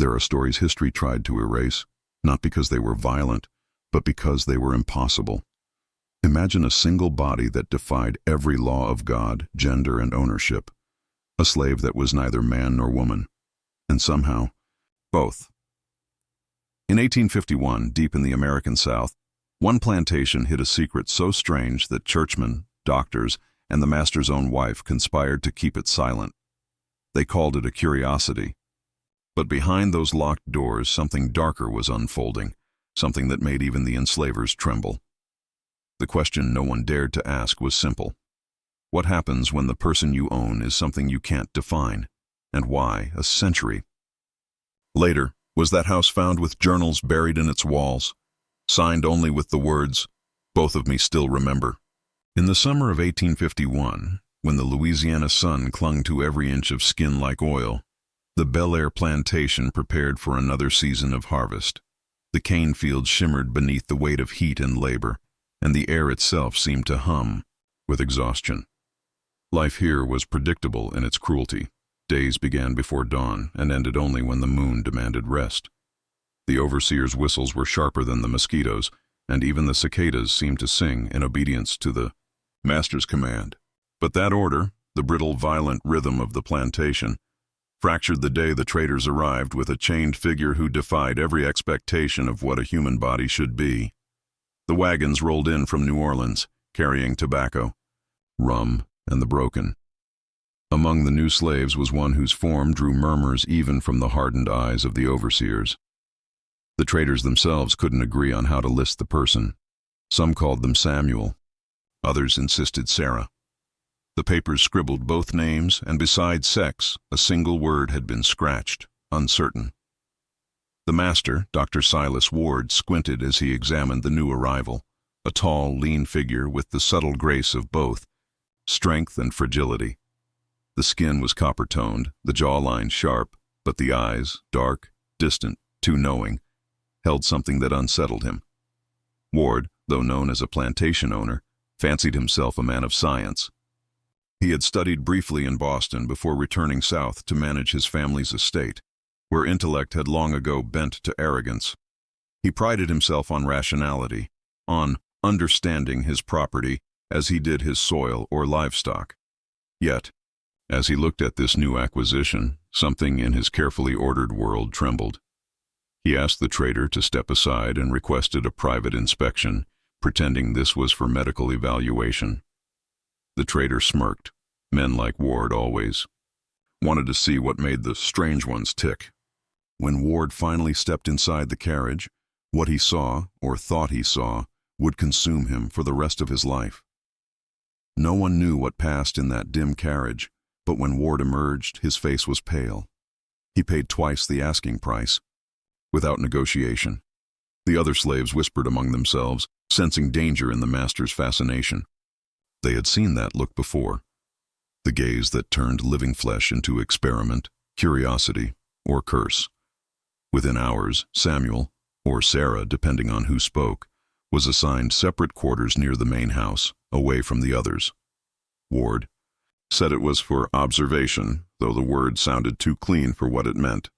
There are stories history tried to erase, not because they were violent, but because they were impossible. Imagine a single body that defied every law of God, gender, and ownership. A slave that was neither man nor woman, and somehow, both. In 1851, deep in the American South, one plantation hid a secret so strange that churchmen, doctors, and the master's own wife conspired to keep it silent. They called it a curiosity. But behind those locked doors, something darker was unfolding, something that made even the enslavers tremble. The question no one dared to ask was simple. What happens when the person you own is something you can't define? And why, a century later, was that house found with journals buried in its walls, signed only with the words, "Both of me still remember"? In the summer of 1851, when the Louisiana sun clung to every inch of skin like oil, the Bel Air plantation prepared for another season of harvest. The cane fields shimmered beneath the weight of heat and labor, and the air itself seemed to hum with exhaustion. Life here was predictable in its cruelty. Days began before dawn and ended only when the moon demanded rest. The overseer's whistles were sharper than the mosquitoes, and even the cicadas seemed to sing in obedience to the master's command. But that order, the brittle, violent rhythm of the plantation, fractured the day the traders arrived with a chained figure who defied every expectation of what a human body should be. The wagons rolled in from New Orleans, carrying tobacco, rum, and the broken. Among the new slaves was one whose form drew murmurs even from the hardened eyes of the overseers. The traders themselves couldn't agree on how to list the person. Some called them Samuel. Others insisted Sarah. The papers scribbled both names, and besides sex, a single word had been scratched, uncertain. The master, Dr. Silas Ward, squinted as he examined the new arrival, a tall, lean figure with the subtle grace of both strength and fragility. The skin was copper-toned, the jawline sharp, but the eyes, dark, distant, too knowing, held something that unsettled him. Ward, though known as a plantation owner, fancied himself a man of science. He had studied briefly in Boston before returning south to manage his family's estate, where intellect had long ago bent to arrogance. He prided himself on rationality, on understanding his property as he did his soil or livestock. Yet, as he looked at this new acquisition, something in his carefully ordered world trembled. He asked the trader to step aside and requested a private inspection, pretending this was for medical evaluation. The trader smirked. Men like Ward always wanted to see what made the strange ones tick. When Ward finally stepped inside the carriage, what he saw, or thought he saw, would consume him for the rest of his life. No one knew what passed in that dim carriage, but when Ward emerged, his face was pale. He paid twice the asking price, without negotiation. The other slaves whispered among themselves, sensing danger in the master's fascination. They had seen that look before. The gaze that turned living flesh into experiment, curiosity, or curse. Within hours, Samuel, or Sarah, depending on who spoke, was assigned separate quarters near the main house, away from the others. Ward said it was for observation, though the word sounded too clean for what it meant.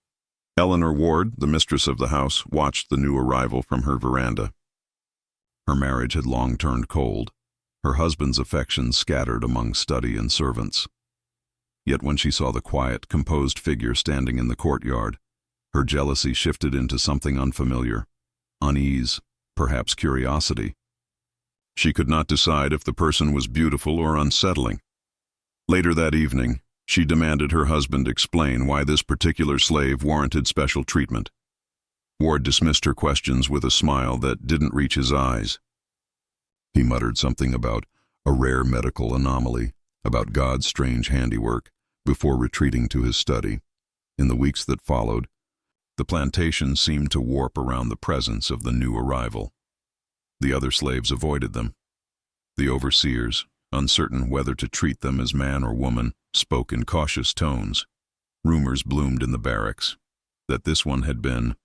Eleanor Ward, the mistress of the house, watched the new arrival from her veranda. Her marriage had long turned cold, her husband's affections scattered among study and servants. Yet when she saw the quiet, composed figure standing in the courtyard, her jealousy shifted into something unfamiliar, unease, perhaps curiosity. She could not decide if the person was beautiful or unsettling. Later that evening, she demanded her husband explain why this particular slave warranted special treatment. Ward dismissed her questions with a smile that didn't reach his eyes. He muttered something about a rare medical anomaly, about God's strange handiwork, before retreating to his study. In the weeks that followed, the plantation seemed to warp around the presence of the new arrival. The other slaves avoided them. The overseers, uncertain whether to treat them as man or woman, spoke in cautious tones. Rumors bloomed in the barracks that this one had been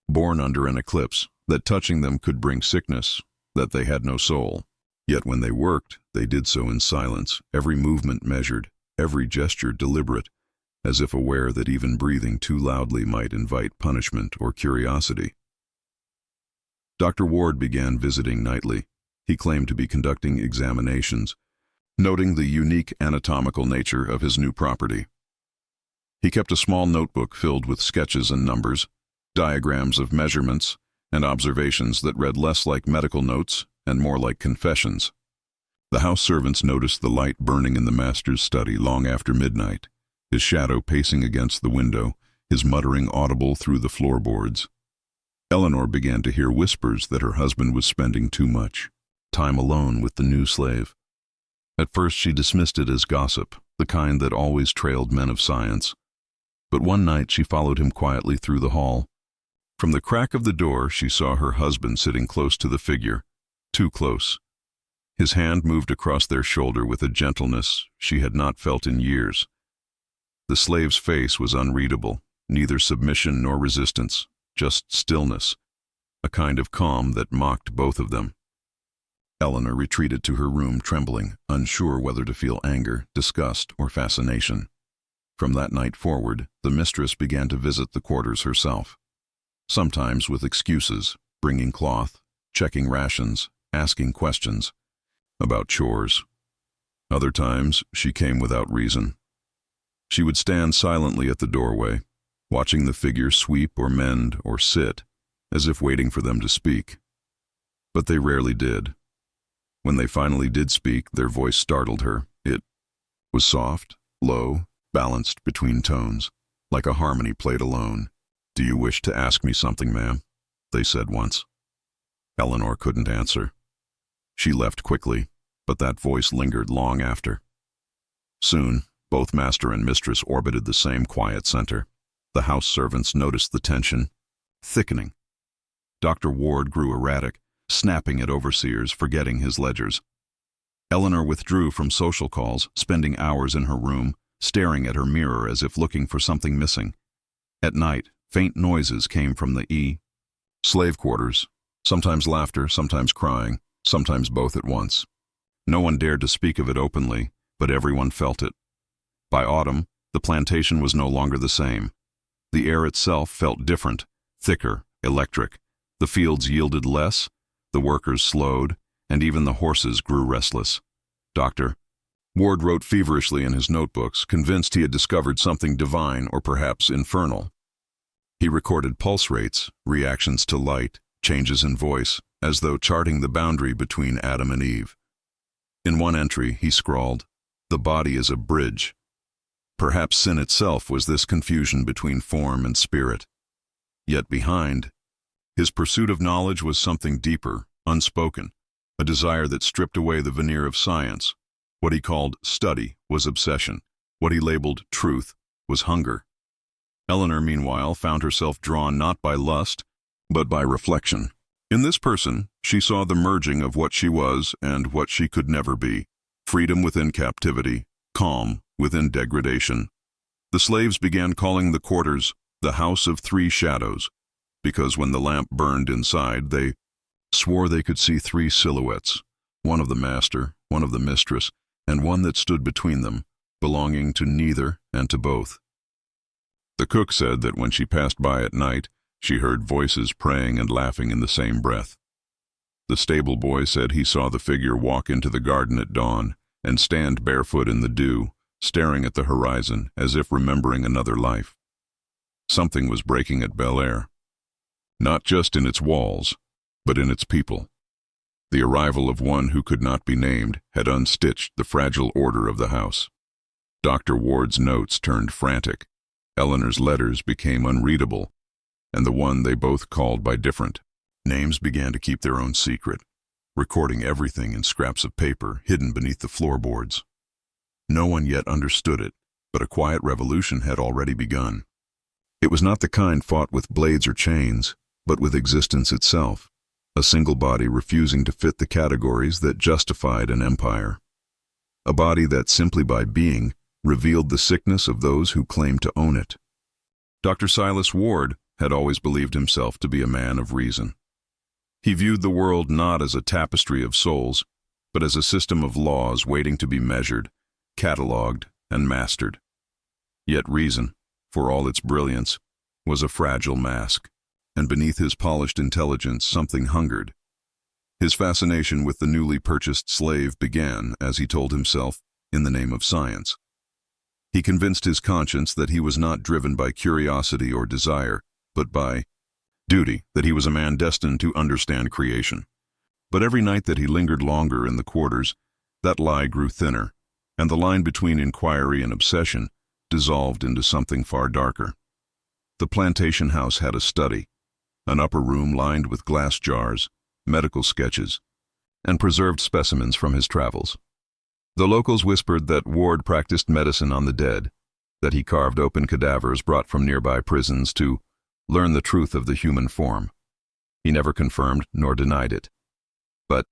born under an eclipse, that touching them could bring sickness, that they had no soul. Yet when they worked, they did so in silence, every movement measured, every gesture deliberate, as if aware that even breathing too loudly might invite punishment or curiosity. Dr. Ward began visiting nightly. He claimed to be conducting examinations, noting the unique anatomical nature of his new property. He kept a small notebook filled with sketches and numbers, diagrams of measurements, and observations that read less like medical notes and more like confessions. The house servants noticed the light burning in the master's study long after midnight, his shadow pacing against the window, his muttering audible through the floorboards. Eleanor began to hear whispers that her husband was spending too much time alone with the new slave. At first she dismissed it as gossip, the kind that always trailed men of science. But one night she followed him quietly through the hall. From the crack of the door she saw her husband sitting close to the figure, too close. His hand moved across their shoulder with a gentleness she had not felt in years. The slave's face was unreadable, neither submission nor resistance, just stillness, a kind of calm that mocked both of them. Eleanor retreated to her room trembling, unsure whether to feel anger, disgust, or fascination. From that night forward, the mistress began to visit the quarters herself. Sometimes with excuses, bringing cloth, checking rations, asking questions about chores. Other times, she came without reason. She would stand silently at the doorway, watching the figure sweep or mend or sit, as if waiting for them to speak. But they rarely did. When they finally did speak, their voice startled her. It was soft, low, balanced between tones, like a harmony played alone. "Do you wish to ask me something, ma'am?" they said once. Eleanor couldn't answer. She left quickly, but that voice lingered long after. Soon, both master and mistress orbited the same quiet center. The house servants noticed the tension thickening. Dr. Ward grew erratic, snapping at overseers, forgetting his ledgers. Eleanor withdrew from social calls, spending hours in her room, staring at her mirror as if looking for something missing. At night, faint noises came from the slave quarters, sometimes laughter, sometimes crying, sometimes both at once. No one dared to speak of it openly, but everyone felt it. By autumn, the plantation was no longer the same. The air itself felt different, thicker, electric. The fields yielded less, the workers slowed, and even the horses grew restless. Dr. Ward wrote feverishly in his notebooks, convinced he had discovered something divine or perhaps infernal. He recorded pulse rates, reactions to light, changes in voice, as though charting the boundary between Adam and Eve. In one entry, he scrawled, "The body is a bridge." Perhaps sin itself was this confusion between form and spirit. Yet behind, his pursuit of knowledge was something deeper, unspoken, a desire that stripped away the veneer of science. What he called study was obsession. What he labeled truth was hunger. Eleanor, meanwhile, found herself drawn not by lust, but by reflection. In this person, she saw the merging of what she was and what she could never be. Freedom within captivity, calm within degradation. The slaves began calling the quarters the House of Three Shadows, because when the lamp burned inside, they swore they could see three silhouettes, one of the master, one of the mistress, and one that stood between them, belonging to neither and to both. The cook said that when she passed by at night, she heard voices praying and laughing in the same breath. The stable boy said he saw the figure walk into the garden at dawn and stand barefoot in the dew, staring at the horizon as if remembering another life. Something was breaking at Bel Air, not just in its walls, but in its people. The arrival of one who could not be named had unstitched the fragile order of the house. Dr. Ward's notes turned frantic. Eleanor's letters became unreadable, and the one they both called by different names began to keep their own secret, recording everything in scraps of paper hidden beneath the floorboards. No one yet understood it, but a quiet revolution had already begun. It was not the kind fought with blades or chains, but with existence itself, a single body refusing to fit the categories that justified an empire. A body that simply by being revealed the sickness of those who claimed to own it. Dr. Silas Ward had always believed himself to be a man of reason. He viewed the world not as a tapestry of souls, but as a system of laws waiting to be measured, catalogued, and mastered. Yet reason, for all its brilliance, was a fragile mask, and beneath his polished intelligence something hungered. His fascination with the newly purchased slave began, as he told himself, in the name of science. He convinced his conscience that he was not driven by curiosity or desire, but by duty, that he was a man destined to understand creation. But every night that he lingered longer in the quarters, that lie grew thinner, and the line between inquiry and obsession dissolved into something far darker. The plantation house had a study, an upper room lined with glass jars, medical sketches, and preserved specimens from his travels. The locals whispered that Ward practiced medicine on the dead, that he carved open cadavers brought from nearby prisons to learn the truth of the human form. He never confirmed nor denied it. But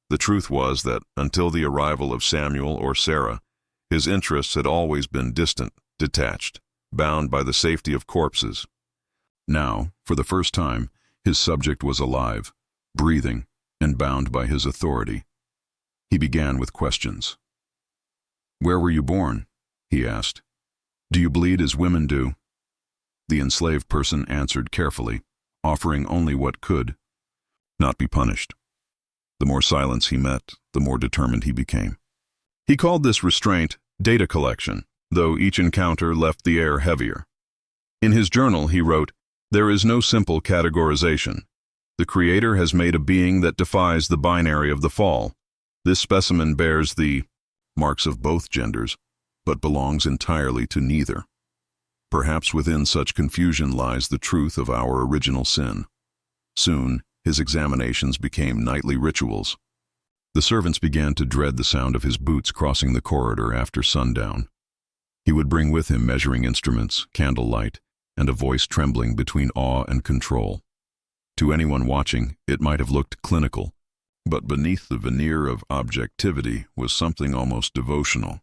the truth was that until the arrival of Samuel or Sarah, his interests had always been distant, detached, bound by the safety of corpses. Now, for the first time, his subject was alive, breathing, and bound by his authority. He began with questions. "Where were you born?" he asked. "Do you bleed as women do?" The enslaved person answered carefully, offering only what could not be punished. The more silence he met, the more determined he became. He called this restraint data collection, though each encounter left the air heavier. In his journal he wrote, "There is no simple categorization. The Creator has made a being that defies the binary of the fall. This specimen bears the marks of both genders, but belongs entirely to neither. Perhaps within such confusion lies the truth of our original sin." Soon, his examinations became nightly rituals. The servants began to dread the sound of his boots crossing the corridor after sundown. He would bring with him measuring instruments, candlelight, and a voice trembling between awe and control. To anyone watching, it might have looked clinical, but beneath the veneer of objectivity was something almost devotional.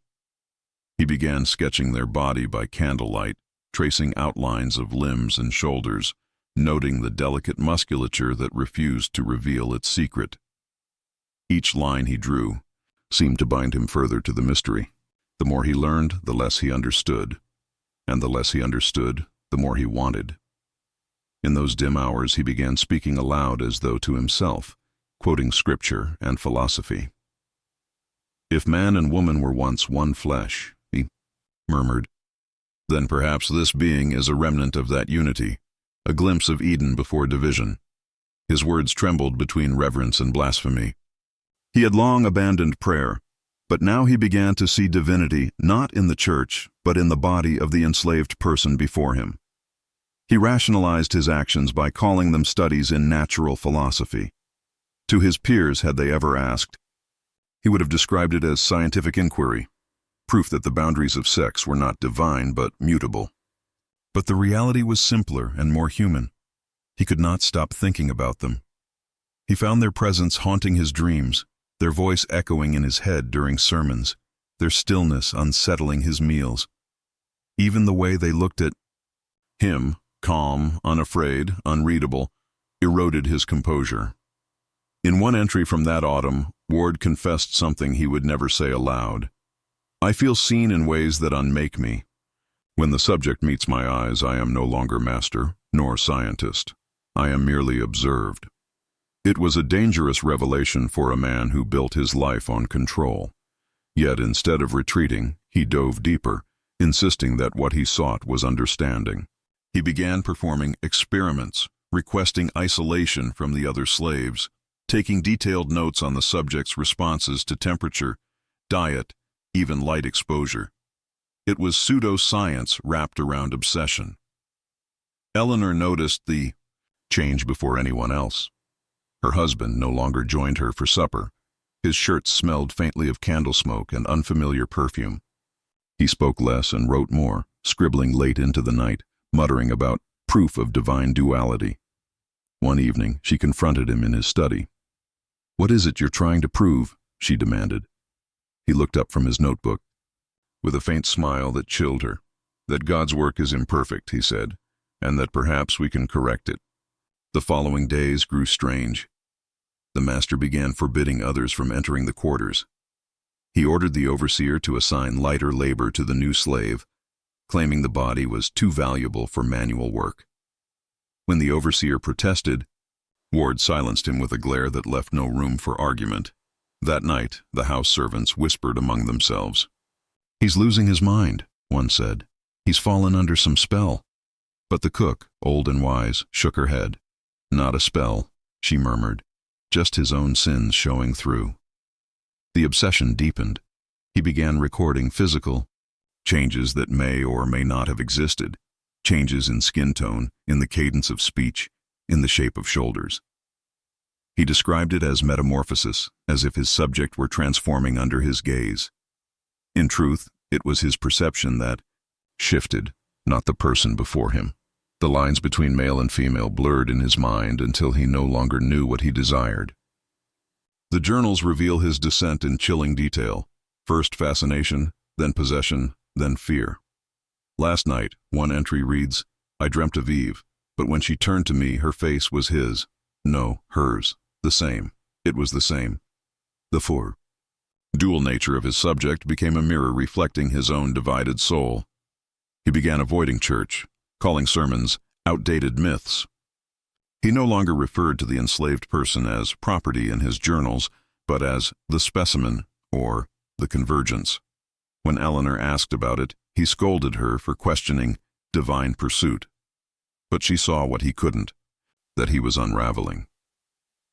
He began sketching their body by candlelight, tracing outlines of limbs and shoulders, noting the delicate musculature that refused to reveal its secret. Each line he drew seemed to bind him further to the mystery. The more he learned, the less he understood, and the less he understood, the more he wanted. In those dim hours he began speaking aloud as though to himself, quoting scripture and philosophy. "If man and woman were once one flesh," he murmured, "then perhaps this being is a remnant of that unity, a glimpse of Eden before division." His words trembled between reverence and blasphemy. He had long abandoned prayer, but now he began to see divinity not in the church, but in the body of the enslaved person before him. He rationalized his actions by calling them studies in natural philosophy. To his peers, had they ever asked, he would have described it as scientific inquiry, proof that the boundaries of sex were not divine but mutable. But the reality was simpler and more human. He could not stop thinking about them. He found their presence haunting his dreams, their voice echoing in his head during sermons, their stillness unsettling his meals. Even the way they looked at him, calm, unafraid, unreadable, eroded his composure. In one entry from that autumn, Ward confessed something he would never say aloud. "I feel seen in ways that unmake me. When the subject meets my eyes, I am no longer master, nor scientist. I am merely observed." It was a dangerous revelation for a man who built his life on control. Yet instead of retreating, he dove deeper, insisting that what he sought was understanding. He began performing experiments, requesting isolation from the other slaves, taking detailed notes on the subject's responses to temperature, diet, even light exposure. It was pseudoscience wrapped around obsession. Eleanor noticed the change before anyone else. Her husband no longer joined her for supper. His shirt smelled faintly of candle smoke and unfamiliar perfume. He spoke less and wrote more, scribbling late into the night, muttering about proof of divine duality. One evening, she confronted him in his study. "What is it you're trying to prove?" she demanded. He looked up from his notebook, with a faint smile that chilled her. "That God's work is imperfect," he said, "and that perhaps we can correct it." The following days grew strange. The master began forbidding others from entering the quarters. He ordered the overseer to assign lighter labor to the new slave, claiming the body was too valuable for manual work. When the overseer protested, Ward silenced him with a glare that left no room for argument. That night, the house servants whispered among themselves. "He's losing his mind," one said. "He's fallen under some spell." But the cook, old and wise, shook her head. "Not a spell," she murmured, "just his own sins showing through." The obsession deepened. He began recording physical changes that may or may not have existed, changes in skin tone, in the cadence of speech, in the shape of shoulders. He described it as metamorphosis, as if his subject were transforming under his gaze. In truth, it was his perception that shifted, not the person before him. The lines between male and female blurred in his mind until he no longer knew what he desired. The journals reveal his descent in chilling detail. First fascination, then possession, then fear. Last night, one entry reads, "I dreamt of Eve, but when she turned to me, her face was his. No, hers. The same. It was the same." The dual nature of his subject became a mirror reflecting his own divided soul. He began avoiding church, calling sermons outdated myths. He no longer referred to the enslaved person as property in his journals, but as the specimen, or the convergence. When Eleanor asked about it, he scolded her for questioning divine pursuit. But she saw what he couldn't, that he was unraveling.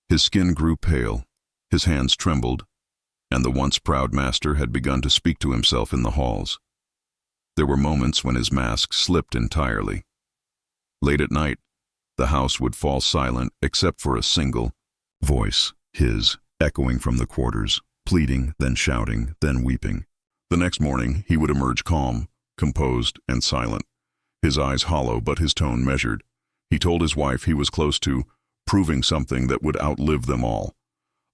His skin grew pale, his hands trembled, and the once proud master had begun to speak to himself in the halls. There were moments when his mask slipped entirely. Late at night, the house would fall silent except for a single voice, his, echoing from the quarters, pleading, then shouting, then weeping. The next morning, he would emerge calm, composed, and silent, his eyes hollow but his tone measured. He told his wife he was close to proving something that would outlive them all.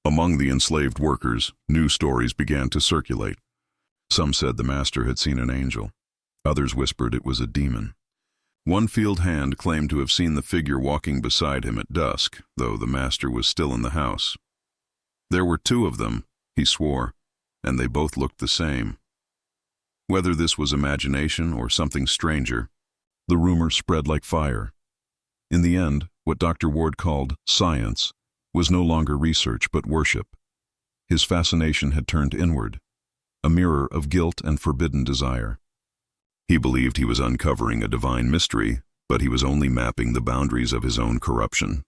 Among the enslaved workers, new stories began to circulate. Some said the master had seen an angel. Others whispered it was a demon. One field hand claimed to have seen the figure walking beside him at dusk, though the master was still in the house. There were two of them, he swore, and they both looked the same. Whether this was imagination or something stranger, the rumor spread like fire. In the end, what Dr. Ward called science was no longer research but worship. His fascination had turned inward, a mirror of guilt and forbidden desire. He believed he was uncovering a divine mystery, but he was only mapping the boundaries of his own corruption.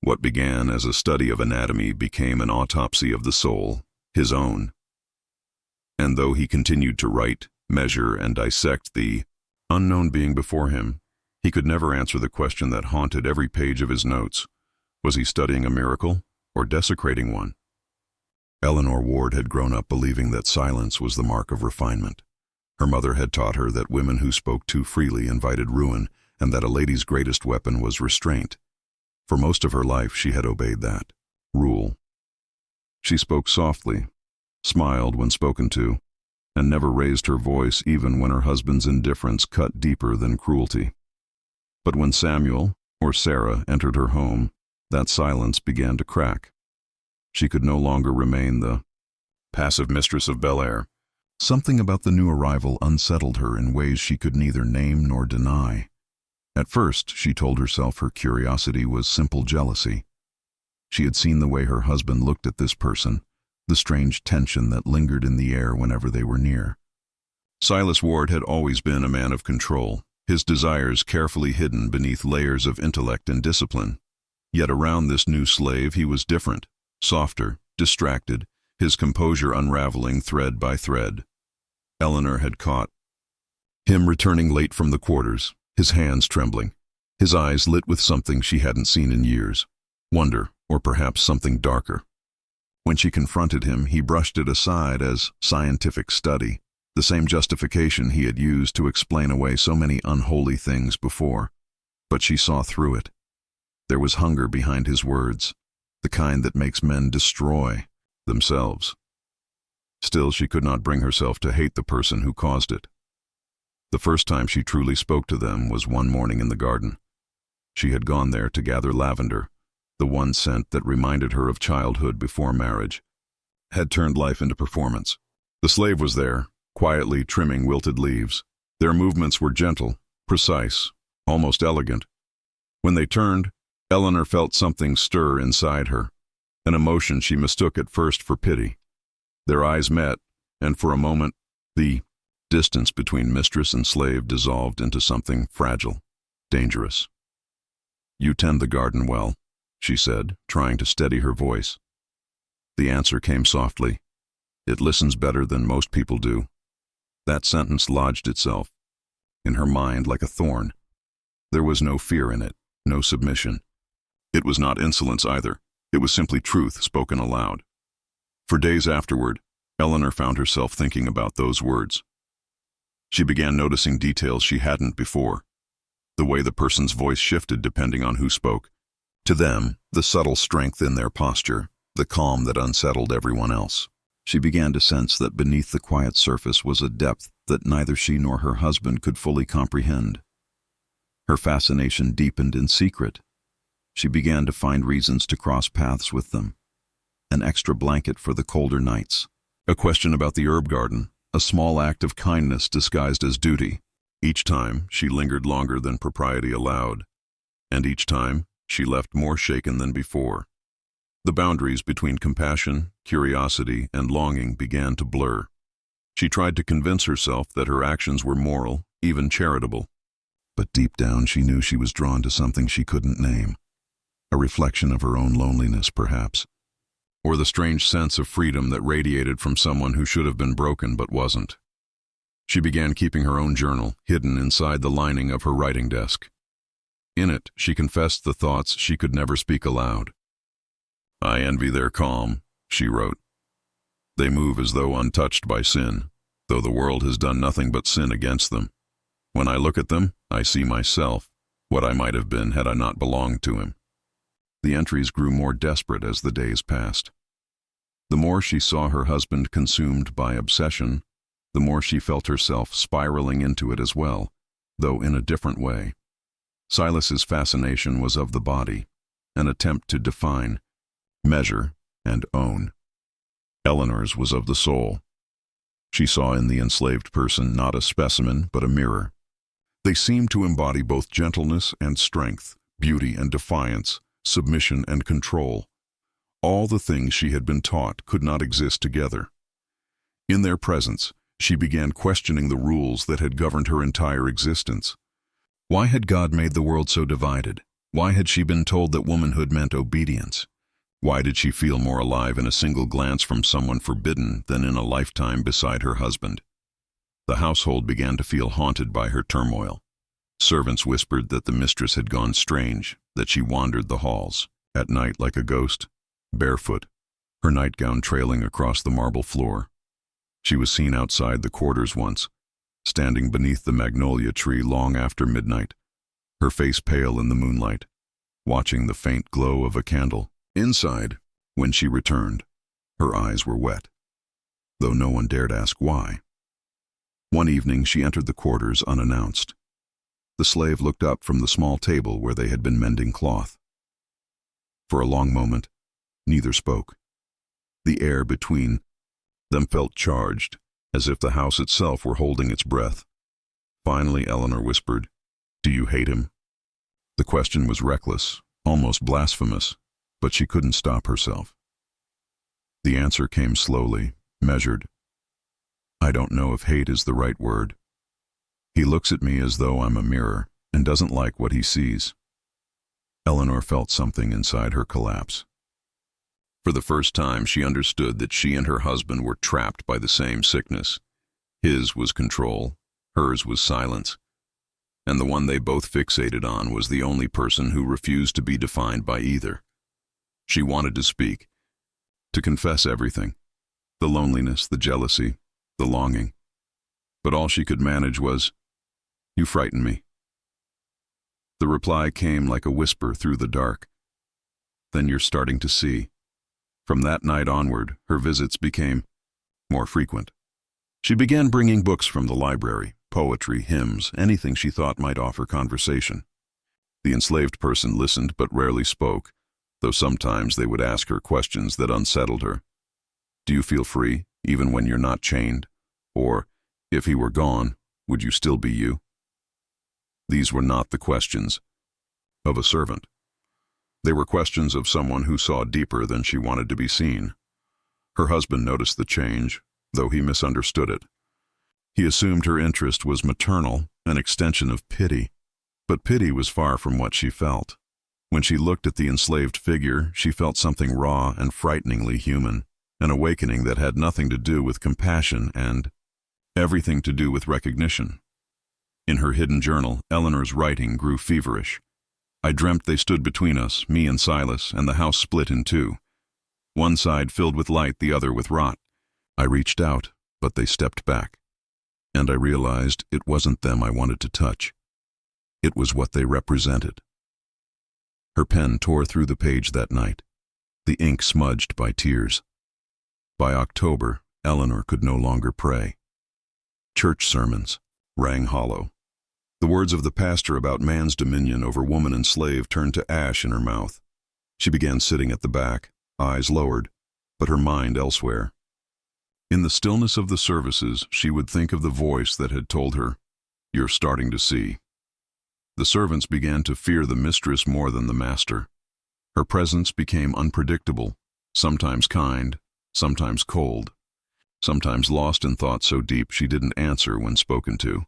What began as a study of anatomy became an autopsy of the soul, his own. And though he continued to write, measure, and dissect the unknown being before him, he could never answer the question that haunted every page of his notes. Was he studying a miracle or desecrating one? Eleanor Ward had grown up believing that silence was the mark of refinement. Her mother had taught her that women who spoke too freely invited ruin, and that a lady's greatest weapon was restraint. For most of her life she had obeyed that rule. She spoke softly, smiled when spoken to, and never raised her voice even when her husband's indifference cut deeper than cruelty. But when Samuel, or Sarah, entered her home, that silence began to crack. She could no longer remain the passive mistress of Bel Air. Something about the new arrival unsettled her in ways she could neither name nor deny. At first, she told herself her curiosity was simple jealousy. She had seen the way her husband looked at this person, the strange tension that lingered in the air whenever they were near. Silas Ward had always been a man of control, his desires carefully hidden beneath layers of intellect and discipline. Yet around this new slave he was different, softer, distracted, his composure unraveling thread by thread. Eleanor had caught him returning late from the quarters, his hands trembling, his eyes lit with something she hadn't seen in years, wonder, or perhaps something darker. When she confronted him, he brushed it aside as scientific study, the same justification he had used to explain away so many unholy things before. But she saw through it. There was hunger behind his words, the kind that makes men destroy themselves. Still, she could not bring herself to hate the person who caused it. The first time she truly spoke to them was one morning in the garden. She had gone there to gather lavender, the one scent that reminded her of childhood before marriage, had turned life into performance. The slave was there, quietly trimming wilted leaves, Their movements were gentle, precise, almost elegant. When they turned, Eleanor felt something stir inside her, an emotion she mistook at first for pity. Their eyes met, and for a moment, the distance between mistress and slave dissolved into something fragile, dangerous. "You tend the garden well," she said, trying to steady her voice. The answer came softly. "It listens better than most people do." That sentence lodged itself in her mind like a thorn. There was no fear in it, no submission. It was not insolence either. It was simply truth spoken aloud. For days afterward, Eleanor found herself thinking about those words. She began noticing details she hadn't before. The way the person's voice shifted depending on who spoke. To them, the subtle strength in their posture, the calm that unsettled everyone else. She began to sense that beneath the quiet surface was a depth that neither she nor her husband could fully comprehend. Her fascination deepened in secret. She began to find reasons to cross paths with them. An extra blanket for the colder nights. A question about the herb garden, a small act of kindness disguised as duty. Each time, she lingered longer than propriety allowed. And each time, she left more shaken than before. The boundaries between compassion, curiosity, and longing began to blur. She tried to convince herself that her actions were moral, even charitable. But deep down she knew she was drawn to something she couldn't name. A reflection of her own loneliness, perhaps. Or the strange sense of freedom that radiated from someone who should have been broken but wasn't. She began keeping her own journal, hidden inside the lining of her writing desk. In it, she confessed the thoughts she could never speak aloud. "I envy their calm," she wrote. "They move as though untouched by sin, though the world has done nothing but sin against them. When I look at them, I see myself, what I might have been had I not belonged to him." The entries grew more desperate as the days passed. The more she saw her husband consumed by obsession, the more she felt herself spiraling into it as well, though in a different way. Silas's fascination was of the body, an attempt to define, measure, and own. Eleanor's was of the soul. She saw in the enslaved person not a specimen, but a mirror. They seemed to embody both gentleness and strength, beauty and defiance, submission and control. All the things she had been taught could not exist together. In their presence, she began questioning the rules that had governed her entire existence. Why had God made the world so divided? Why had she been told that womanhood meant obedience? Why did she feel more alive in a single glance from someone forbidden than in a lifetime beside her husband? The household began to feel haunted by her turmoil. Servants whispered that the mistress had gone strange, that she wandered the halls, at night like a ghost, barefoot, her nightgown trailing across the marble floor. She was seen outside the quarters once, standing beneath the magnolia tree long after midnight, her face pale in the moonlight, watching the faint glow of a candle. Inside, when she returned, her eyes were wet, though no one dared ask why. One evening she entered the quarters unannounced. The slave looked up from the small table where they had been mending cloth. For a long moment, neither spoke. The air between them felt charged, as if the house itself were holding its breath. Finally, Eleanor whispered, "Do you hate him?" The question was reckless, almost blasphemous, but she couldn't stop herself. The answer came slowly, measured. "I don't know if hate is the right word. He looks at me as though I'm a mirror and doesn't like what he sees." Eleanor felt something inside her collapse. For the first time, she understood that she and her husband were trapped by the same sickness. His was control, hers was silence, and the one they both fixated on was the only person who refused to be defined by either. She wanted to speak, to confess everything, the loneliness, the jealousy, the longing. But all she could manage was, "You frighten me." The reply came like a whisper through the dark. "Then you're starting to see." From that night onward, her visits became more frequent. She began bringing books from the library, poetry, hymns, anything she thought might offer conversation. The enslaved person listened but rarely spoke, though sometimes they would ask her questions that unsettled her. "Do you feel free, even when you're not chained?" Or, "If he were gone, would you still be you? These were not the questions of a servant. They were questions of someone who saw deeper than she wanted to be seen. Her husband noticed the change, though he misunderstood it. He assumed her interest was maternal, an extension of pity. But pity was far from what she felt. When she looked at the enslaved figure, she felt something raw and frighteningly human, an awakening that had nothing to do with compassion and everything to do with recognition. In her hidden journal, Eleanor's writing grew feverish. I dreamt they stood between us, me and Silas, and the house split in two. One side filled with light, the other with rot. I reached out, but they stepped back. And I realized it wasn't them I wanted to touch. It was what they represented. Her pen tore through the page that night, the ink smudged by tears. By October, Eleanor could no longer pray. Church sermons rang hollow. The words of the pastor about man's dominion over woman and slave turned to ash in her mouth. She began sitting at the back, eyes lowered, but her mind elsewhere. In the stillness of the services, she would think of the voice that had told her, "You're starting to see." The servants began to fear the mistress more than the master. Her presence became unpredictable, sometimes kind, sometimes cold, sometimes lost in thought so deep she didn't answer when spoken to.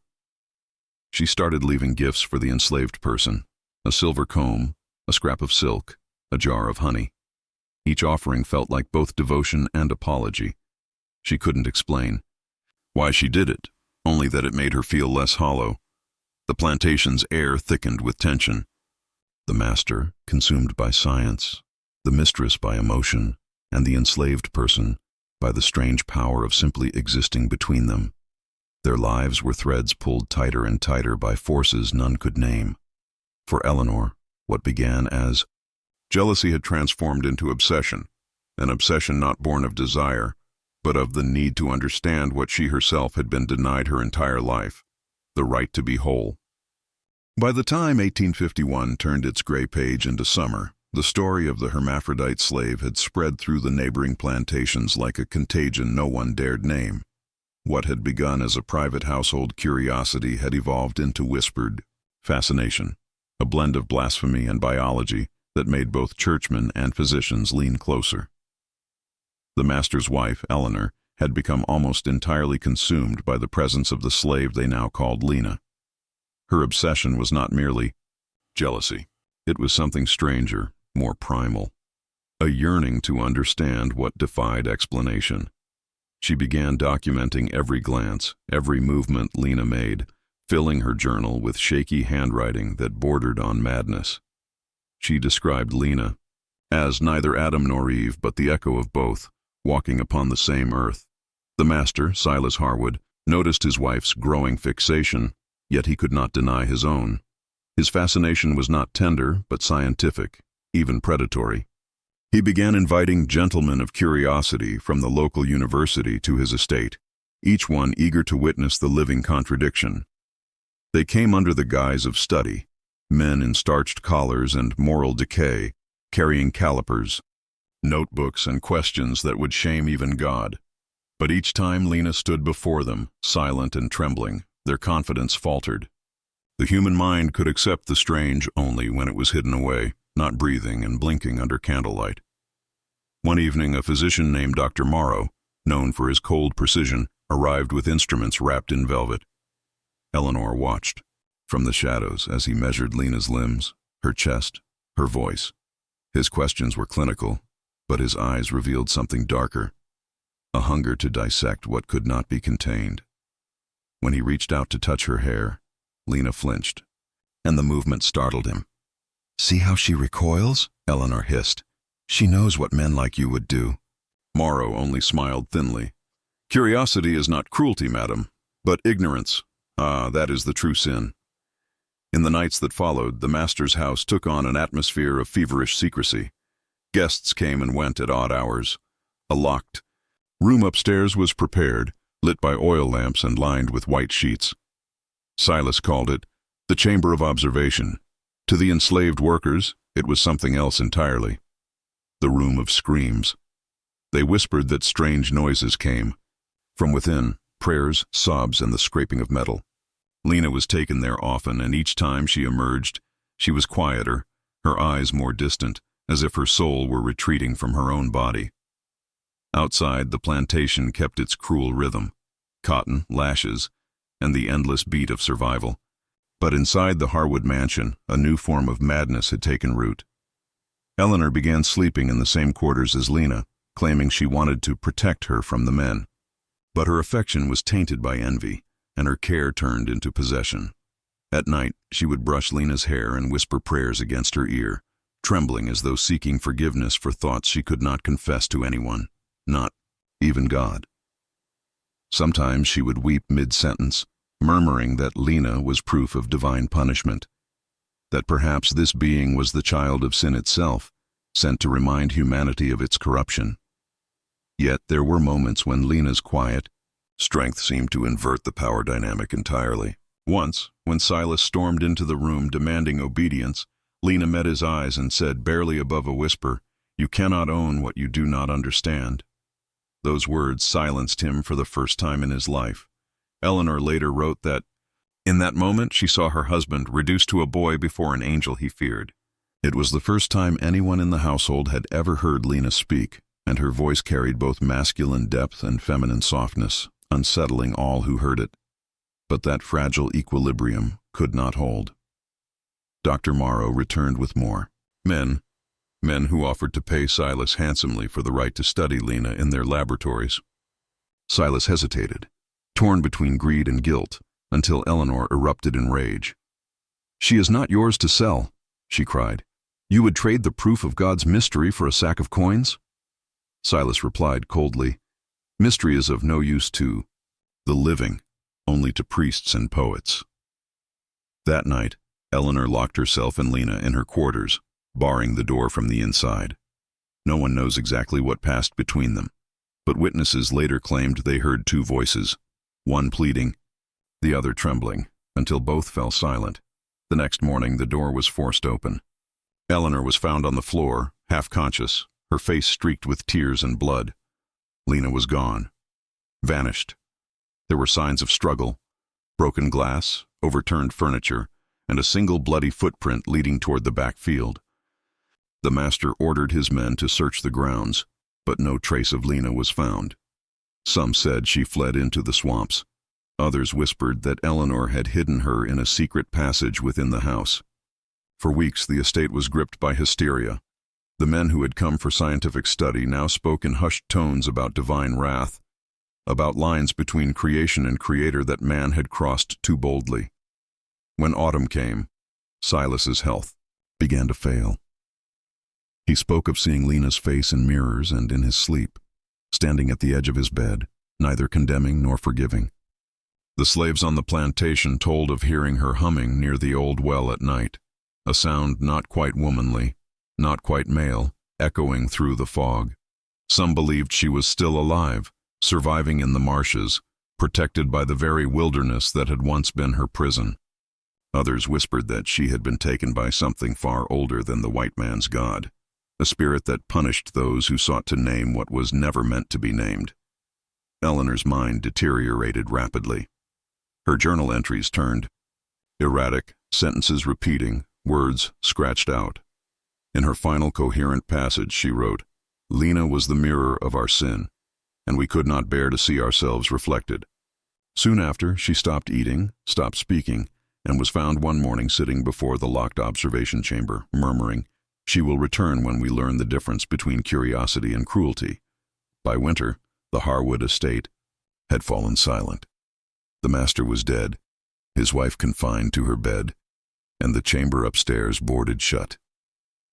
She started leaving gifts for the enslaved person, a silver comb, a scrap of silk, a jar of honey. Each offering felt like both devotion and apology. She couldn't explain why she did it, only that it made her feel less hollow. The plantation's air thickened with tension. The master, consumed by science, the mistress by emotion, and the enslaved person by the strange power of simply existing between them. Their lives were threads pulled tighter and tighter by forces none could name. For Eleanor, what began as jealousy had transformed into obsession, an obsession not born of desire, but of the need to understand what she herself had been denied her entire life, the right to be whole. By the time 1851 turned its gray page into summer, the story of the hermaphrodite slave had spread through the neighboring plantations like a contagion no one dared name. What had begun as a private household curiosity had evolved into whispered fascination, a blend of blasphemy and biology that made both churchmen and physicians lean closer. The master's wife, Eleanor, had become almost entirely consumed by the presence of the slave they now called Lena. Her obsession was not merely jealousy. It was something stranger, more primal, a yearning to understand what defied explanation. She began documenting every glance, every movement Lena made, filling her journal with shaky handwriting that bordered on madness. She described Lena as neither Adam nor Eve, but the echo of both, walking upon the same earth. The master, Silas Harwood, noticed his wife's growing fixation, yet he could not deny his own. His fascination was not tender, but scientific, even predatory. He began inviting gentlemen of curiosity from the local university to his estate, each one eager to witness the living contradiction. They came under the guise of study, men in starched collars and moral decay, carrying calipers, notebooks, and questions that would shame even God. But each time Lena stood before them, silent and trembling, their confidence faltered. The human mind could accept the strange only when it was hidden away, not breathing and blinking under candlelight. One evening, a physician named Dr. Morrow, known for his cold precision, arrived with instruments wrapped in velvet. Eleanor watched from the shadows as he measured Lena's limbs, her chest, her voice. His questions were clinical, but his eyes revealed something darker, a hunger to dissect what could not be contained. When he reached out to touch her hair, Lena flinched, and the movement startled him. "See how she recoils?" Eleanor hissed. "She knows what men like you would do." Morrow only smiled thinly. "Curiosity is not cruelty, madam, but ignorance. That is the true sin." In the nights that followed, the master's house took on an atmosphere of feverish secrecy. Guests came and went at odd hours. A locked room upstairs was prepared, lit by oil lamps and lined with white sheets. Silas called it the chamber of observation. To the enslaved workers, it was something else entirely. The room of screams. They whispered that strange noises came. From within, prayers, sobs, and the scraping of metal. Lena was taken there often, and each time she emerged, she was quieter, her eyes more distant, as if her soul were retreating from her own body. Outside, the plantation kept its cruel rhythm, cotton, lashes, and the endless beat of survival. But inside the Harwood mansion, a new form of madness had taken root. Eleanor began sleeping in the same quarters as Lena, claiming she wanted to protect her from the men. But her affection was tainted by envy, and her care turned into possession. At night, she would brush Lena's hair and whisper prayers against her ear, trembling as though seeking forgiveness for thoughts she could not confess to anyone, not even God. Sometimes she would weep mid-sentence, murmuring that Lena was proof of divine punishment, that perhaps this being was the child of sin itself, sent to remind humanity of its corruption. Yet there were moments when Lena's quiet strength seemed to invert the power dynamic entirely. Once, when Silas stormed into the room demanding obedience, Lena met his eyes and said, barely above a whisper, "You cannot own what you do not understand." Those words silenced him for the first time in his life. Eleanor later wrote that, in that moment she saw her husband reduced to a boy before an angel he feared. It was the first time anyone in the household had ever heard Lena speak, and her voice carried both masculine depth and feminine softness, unsettling all who heard it. But that fragile equilibrium could not hold. Dr. Morrow returned with more. Men who offered to pay Silas handsomely for the right to study Lena in their laboratories. Silas hesitated, torn between greed and guilt, until Eleanor erupted in rage. "She is not yours to sell," she cried. "You would trade the proof of God's mystery for a sack of coins?" Silas replied coldly, "Mystery is of no use to the living, only to priests and poets." That night, Eleanor locked herself and Lena in her quarters, barring the door from the inside. No one knows exactly what passed between them, but witnesses later claimed they heard two voices, one pleading, the other trembling, until both fell silent. The next morning, the door was forced open. Eleanor was found on the floor, half conscious, her face streaked with tears and blood. Lena was gone, vanished. There were signs of struggle, broken glass, overturned furniture, and a single bloody footprint leading toward the back field. The master ordered his men to search the grounds, but no trace of Lena was found. Some said she fled into the swamps. Others whispered that Eleanor had hidden her in a secret passage within the house. For weeks, the estate was gripped by hysteria. The men who had come for scientific study now spoke in hushed tones about divine wrath, about lines between creation and creator that man had crossed too boldly. When autumn came, Silas's health began to fail. He spoke of seeing Lena's face in mirrors and in his sleep, standing at the edge of his bed, neither condemning nor forgiving. The slaves on the plantation told of hearing her humming near the old well at night, a sound not quite womanly, not quite male, echoing through the fog. Some believed she was still alive, surviving in the marshes, protected by the very wilderness that had once been her prison. Others whispered that she had been taken by something far older than the white man's God, a spirit that punished those who sought to name what was never meant to be named. Eleanor's mind deteriorated rapidly. Her journal entries turned erratic, sentences repeating, words scratched out. In her final coherent passage, she wrote, "Lena was the mirror of our sin, and we could not bear to see ourselves reflected." Soon after, she stopped eating, stopped speaking, and was found one morning sitting before the locked observation chamber, murmuring, "She will return when we learn the difference between curiosity and cruelty." By winter, the Harwood estate had fallen silent. The master was dead, his wife confined to her bed, and the chamber upstairs boarded shut.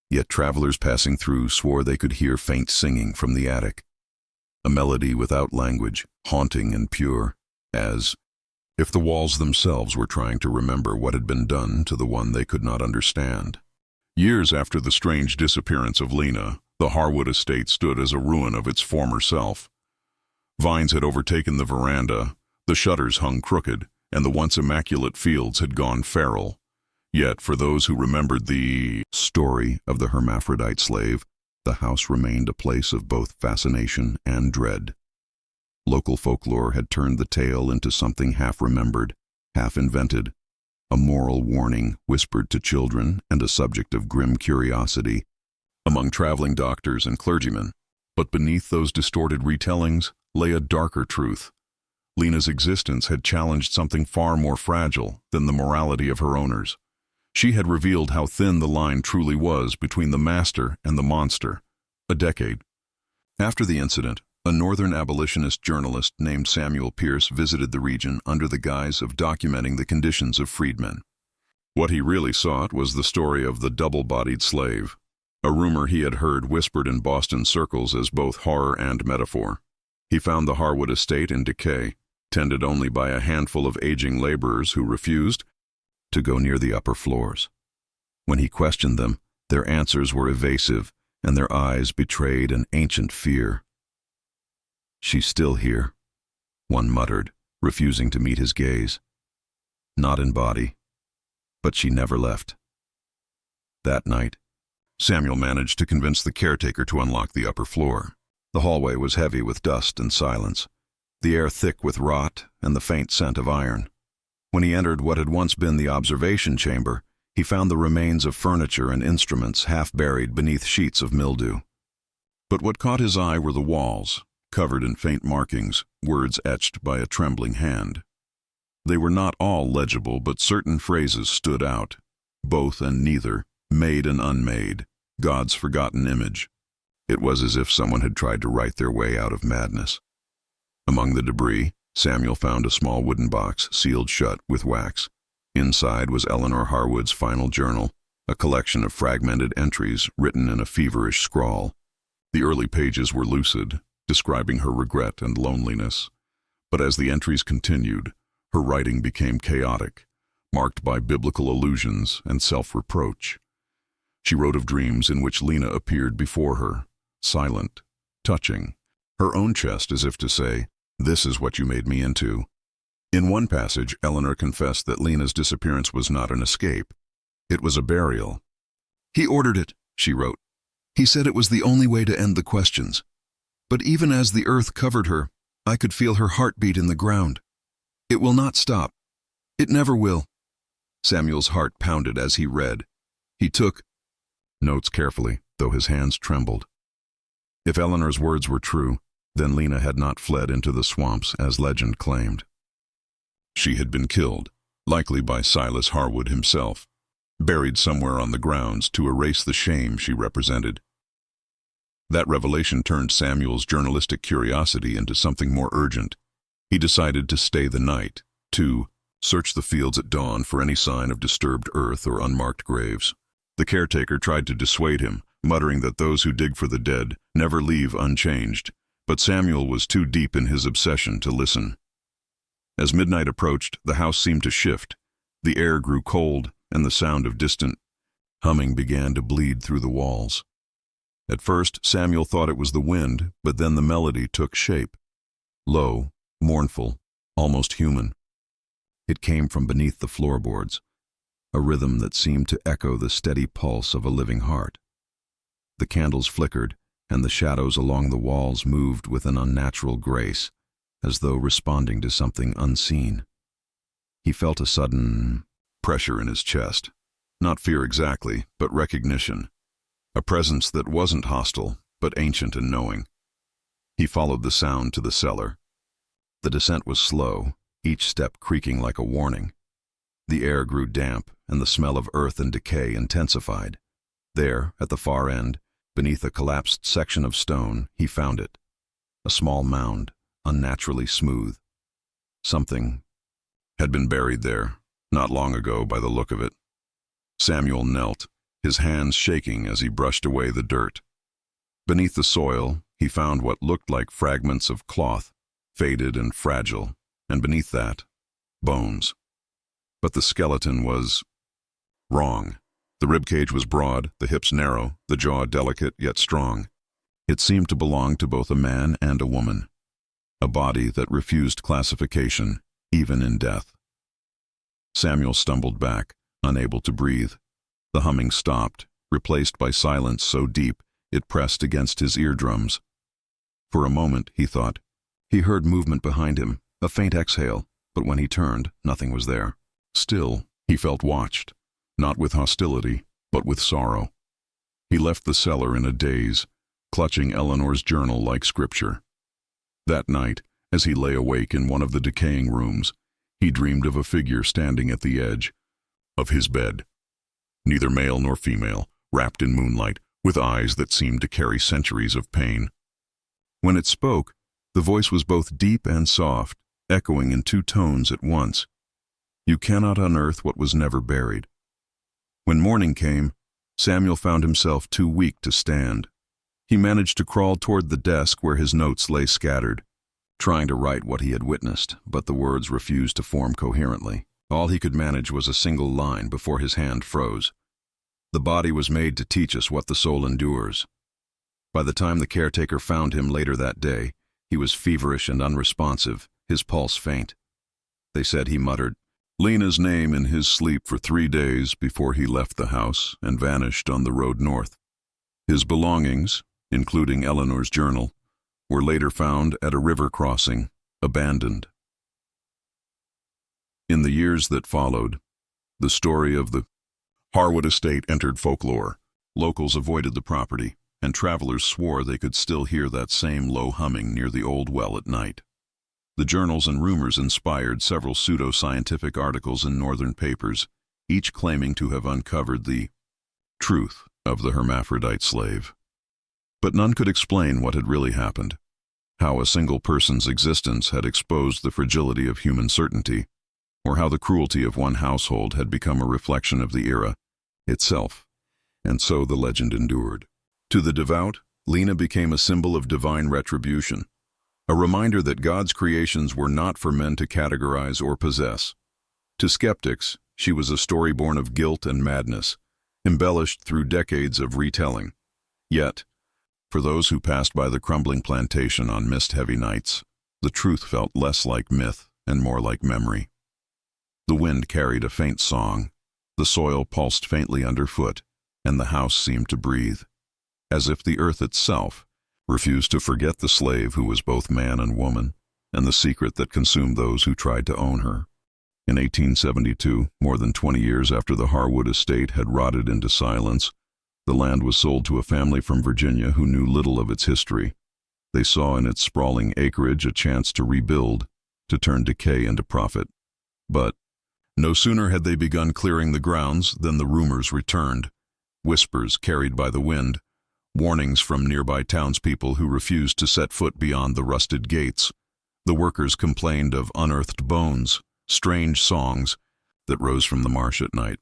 Yet travelers passing through swore they could hear faint singing from the attic, a melody without language, haunting and pure, as if the walls themselves were trying to remember what had been done to the one they could not understand. Years after the strange disappearance of Lena, the Harwood estate stood as a ruin of its former self. Vines had overtaken the veranda, the shutters hung crooked, and the once immaculate fields had gone feral. Yet, for those who remembered the story of the hermaphrodite slave, the house remained a place of both fascination and dread. Local folklore had turned the tale into something half-remembered, half-invented, a moral warning whispered to children and a subject of grim curiosity among traveling doctors and clergymen. But beneath those distorted retellings lay a darker truth. Lena's existence had challenged something far more fragile than the morality of her owners. She had revealed how thin the line truly was between the master and the monster. A decade after the incident, a northern abolitionist journalist named Samuel Pierce visited the region under the guise of documenting the conditions of freedmen. What he really sought was the story of the double-bodied slave, a rumor he had heard whispered in Boston circles as both horror and metaphor. He found the Harwood estate in decay, tended only by a handful of aging laborers who refused to go near the upper floors. When he questioned them, their answers were evasive, and their eyes betrayed an ancient fear. "She's still here," one muttered, refusing to meet his gaze. "Not in body, but she never left." That night, Samuel managed to convince the caretaker to unlock the upper floor. The hallway was heavy with dust and silence, the air thick with rot and the faint scent of iron. When he entered what had once been the observation chamber, he found the remains of furniture and instruments half buried beneath sheets of mildew. But what caught his eye were the walls, covered in faint markings, words etched by a trembling hand. They were not all legible, but certain phrases stood out. Both and neither, made and unmade, God's forgotten image. It was as if someone had tried to write their way out of madness. Among the debris, Samuel found a small wooden box sealed shut with wax. Inside was Eleanor Harwood's final journal, a collection of fragmented entries written in a feverish scrawl. The early pages were lucid, describing her regret and loneliness. But as the entries continued, her writing became chaotic, marked by biblical allusions and self-reproach. She wrote of dreams in which Lena appeared before her, silent, touching, her own chest as if to say, "This is what you made me into." In one passage, Eleanor confessed that Lena's disappearance was not an escape. It was a burial. "He ordered it," she wrote. "He said it was the only way to end the questions. But even as the earth covered her, I could feel her heartbeat in the ground. It will not stop. It never will." Samuel's heart pounded as he read. He took notes carefully, though his hands trembled. If Eleanor's words were true, then Lena had not fled into the swamps as legend claimed. She had been killed, likely by Silas Harwood himself, buried somewhere on the grounds to erase the shame she represented. That revelation turned Samuel's journalistic curiosity into something more urgent. He decided to stay the night, to search the fields at dawn for any sign of disturbed earth or unmarked graves. The caretaker tried to dissuade him, muttering that those who dig for the dead never leave unchanged, but Samuel was too deep in his obsession to listen. As midnight approached, the house seemed to shift. The air grew cold, and the sound of distant humming began to bleed through the walls. At first, Samuel thought it was the wind, but then the melody took shape. Low, mournful, almost human. It came from beneath the floorboards, a rhythm that seemed to echo the steady pulse of a living heart. The candles flickered, and the shadows along the walls moved with an unnatural grace, as though responding to something unseen. He felt a sudden pressure in his chest. Not fear exactly, but recognition. A presence that wasn't hostile, but ancient and knowing. He followed the sound to the cellar. The descent was slow, each step creaking like a warning. The air grew damp, and the smell of earth and decay intensified. There, at the far end, beneath a collapsed section of stone, he found it. A small mound, unnaturally smooth. Something had been buried there, not long ago by the look of it. Samuel knelt, his hands shaking as he brushed away the dirt. Beneath the soil, he found what looked like fragments of cloth, faded and fragile, and beneath that, bones. But the skeleton was wrong. The ribcage was broad, the hips narrow, the jaw delicate yet strong. It seemed to belong to both a man and a woman. A body that refused classification, even in death. Samuel stumbled back, unable to breathe. The humming stopped, replaced by silence so deep it pressed against his eardrums. For a moment, he thought, he heard movement behind him, a faint exhale, but when he turned, nothing was there. Still, he felt watched, not with hostility, but with sorrow. He left the cellar in a daze, clutching Eleanor's journal like scripture. That night, as he lay awake in one of the decaying rooms, he dreamed of a figure standing at the edge of his bed. Neither male nor female, wrapped in moonlight, with eyes that seemed to carry centuries of pain. When it spoke, the voice was both deep and soft, echoing in two tones at once. You cannot unearth what was never buried. When morning came, Samuel found himself too weak to stand. He managed to crawl toward the desk where his notes lay scattered, trying to write what he had witnessed, but the words refused to form coherently. All he could manage was a single line before his hand froze. The body was made to teach us what the soul endures. By the time the caretaker found him later that day, he was feverish and unresponsive, his pulse faint. They said he muttered Lena's name in his sleep for 3 days before he left the house and vanished on the road north. His belongings, including Eleanor's journal, were later found at a river crossing, abandoned. In the years that followed, the story of the Harwood estate entered folklore. Locals avoided the property, and travelers swore they could still hear that same low humming near the old well at night. The journals and rumors inspired several pseudo-scientific articles in northern papers, each claiming to have uncovered the truth of the hermaphrodite slave. But none could explain what had really happened, how a single person's existence had exposed the fragility of human certainty, or how the cruelty of one household had become a reflection of the era itself. And so the legend endured. To the devout, Lena became a symbol of divine retribution, a reminder that God's creations were not for men to categorize or possess. To skeptics, she was a story born of guilt and madness, embellished through decades of retelling. Yet, for those who passed by the crumbling plantation on mist-heavy nights, the truth felt less like myth and more like memory. The wind carried a faint song, the soil pulsed faintly underfoot, and the house seemed to breathe, as if the earth itself refused to forget the slave who was both man and woman, and the secret that consumed those who tried to own her. In 1872, more than 20 years after the Harwood estate had rotted into silence, the land was sold to a family from Virginia who knew little of its history. They saw in its sprawling acreage a chance to rebuild, to turn decay into profit. But no sooner had they begun clearing the grounds than the rumors returned, whispers carried by the wind, warnings from nearby townspeople who refused to set foot beyond the rusted gates. The workers complained of unearthed bones, strange songs that rose from the marsh at night,